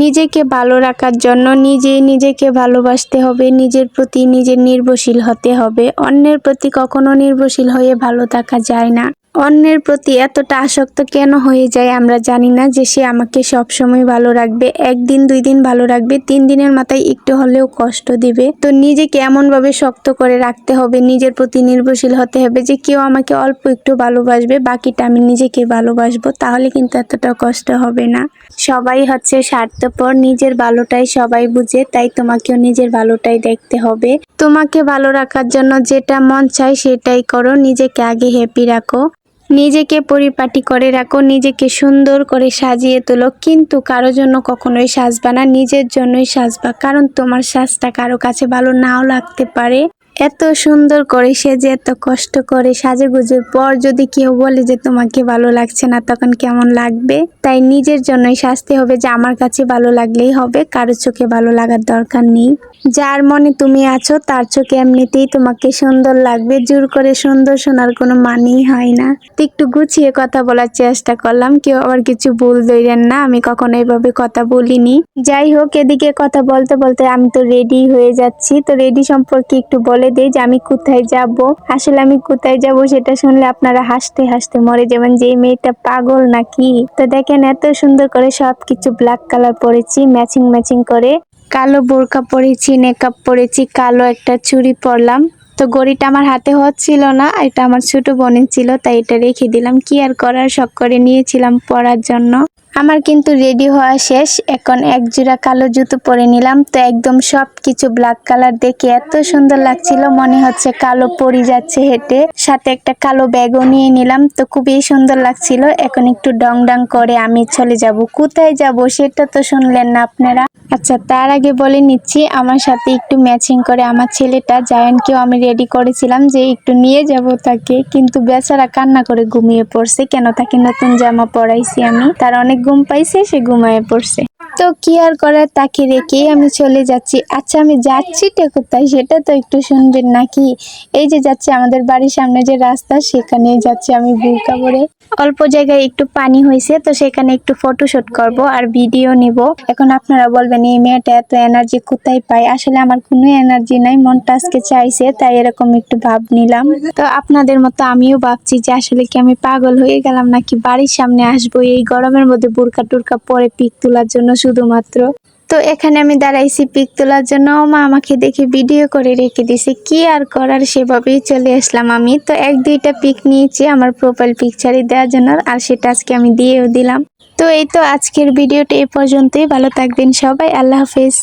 নিজেকে ভালো রাখার জন্য নিজেই নিজেকে ভালোবাসতে হবে, নিজের প্রতি নিজের নির্ভরশীল হতে হবে। অন্যের প্রতি কখনো নির্ভরশীল হয়ে ভালো থাকা যায় না। অন্যের প্রতি এতটা আসক্ত কেন হয়ে যায় আমরা জানি না, যে সে আমাকে সবসময় ভালো রাখবে, একদিন 2 দিন ভালো রাখবে, 3 দিনের মাথায় একটু হলেও কষ্ট দিবে। তো নিজেকে এমনভাবে শক্ত করে রাখতে হবে, নিজের প্রতি নির্ভরশীল হতে হবে যে কেউ আমাকে অল্প একটু ভালোবাসবে, বাকিটা আমি নিজেকে ভালোবাসবো, তাহলে কিন্তু এতটা কষ্ট হবে না। সবাই হচ্ছে স্বার্থপর, নিজের ভালোটাই সবাই বুঝে, তাই তোমাকেও নিজের ভালোটাই দেখতে হবে। তোমাকে ভালো রাখার জন্য যেটা মন চায় সেটাই করো, নিজেকে আগে হ্যাপি রাখো, নিজেকে পরিপাটি করে রাখো, নিজেকে সুন্দর করে সাজিয়ে তোলো, কিন্তু কারোর জন্য কখনোই সাজবা না, নিজের জন্যই সাজবা। কারণ তোমার সাজটা কারো কাছে ভালো নাও লাগতে পারে। এত সুন্দর করে সেজে এত কষ্ট করে সাজেগুজের পর যদি কেউ বলে যে তোমাকে ভালো লাগছে না, তখন কেমন লাগবে? তাই নিজের জন্যই সাজতে হবে, যে আমার কাছে ভালো লাগলেই হবে, কারো চোখে ভালো লাগার দরকার নেই। যার মনে তুমি আছো তার চোখে এমনিতেই তোমাকে সুন্দর লাগবে, জোর করে সুন্দর শোনার কোনো মানেই হয় না। তো একটু গুছিয়ে কথা বলার চেষ্টা করলাম, কেউ আবার কিছু ভুল ধরেন না, আমি কখনো এইভাবে কথা বলিনি। যাই হোক, এদিকে কথা বলতে বলতে আমি তো রেডি হয়ে যাচ্ছি। তো রেডি সম্পর্কে একটু বলে দেই যে আমি কোথায় যাব। আসলে আমি কোথায় যাব সেটা শুনলে আপনারা হাসতে হাসতে মরে যাবেন যে এই মেয়েটা পাগল নাকি। তো দেখেন, এত সুন্দর করে সবকিছু ব্ল্যাক কালার পরেছি, ম্যাচিং ম্যাচিং করে। কালো বোরকা পরেছি, নেকআপ পরেছি, কালো একটা চুড়ি পরলাম। তো ঘড়িটা আমার হাতে হচ্ছিল না, এটা আমার ছোট বোনের ছিল, তাই এটা রেখে দিলাম। কি আর করার, শখ করে নিয়েছিলাম পরার জন্য। আমার কিন্তু রেডি হওয়া শেষ, এখন এক জোড়া কালো জুতো পরে নিলাম। তো একদম সবকিছু ব্ল্যাক কালার দেখে এত সুন্দর লাগছিল, মনে হচ্ছে কালো পরি যাচ্ছে হেঁটে। সাথে একটা কালো ব্যাগও নিয়ে নিলাম, তো খুবই সুন্দর লাগছিল। এখন একটু ডং ডং করে আমি চলে যাব। কোথায় যাব সেটা তো শুনলেন না আপনারা। আচ্ছা, তার আগে বলে নিচ্ছি, আমার সাথে একটু ম্যাচিং করে আমার ছেলেটা জায়ানকেও আমি রেডি করেছিলাম যে একটু নিয়ে যাব তাকে, কিন্তু বেচারা কান্না করে ঘুমিয়ে পড়ছে। কেন, তাকে নতুন জামা পরাইছি আমি, তার অনেক ঘুম পাইছে, সে ঘুমিয়ে পড়ছে। তো কি আর করার, তাকে রেখেই আমি চলে যাচ্ছি। আচ্ছা, আমি যাচ্ছিটা কোথায় সেটা তো একটু শুনবেন নাকি? এই যে যাচ্ছি, আমাদের বাড়ির সামনে যে রাস্তা সেখানে যাচ্ছি আমি বোরকা পরে। অল্প জায়গায় একটু পানি হয়েছে, তো সেখানে একটু ফটোশুট করব আর ভিডিও নিব। এখন আপনারা বলবেন এই মেয়েটা এত এনার্জি কোথায় পায়? আসলে আমার কোনো এনার্জি নাই, মনটা আজকে চাইছে তাই এরকম একটু ভাব নিলাম। তো আপনাদের মতো আমিও ভাবছি যে আসলে কি আমি পাগল হয়ে গেলাম নাকি, বাড়ির সামনে আসবো এই গরমের মধ্যে বোরকা টুরকা পরে পিক তোলার জন্য শুধুমাত্র। তো এখানে আমি দাঁড়াইছি পিক তোলার জন্য, মা আমাকে দেখে ভিডিও করে রেখে দিছে। কি আর করার, সেভাবেই চলে আসলাম আমি। তো 1-2টা পিক নিয়েছি আমার প্রোফাইল পিকচারে দেওয়ার জন্য, আর সেটা আজকে আমি দিয়েও দিলাম। তো এই তো আজকের ভিডিওটা এ পর্যন্তই। ভালো থাকবেন সবাই, আল্লাহ হাফেজ।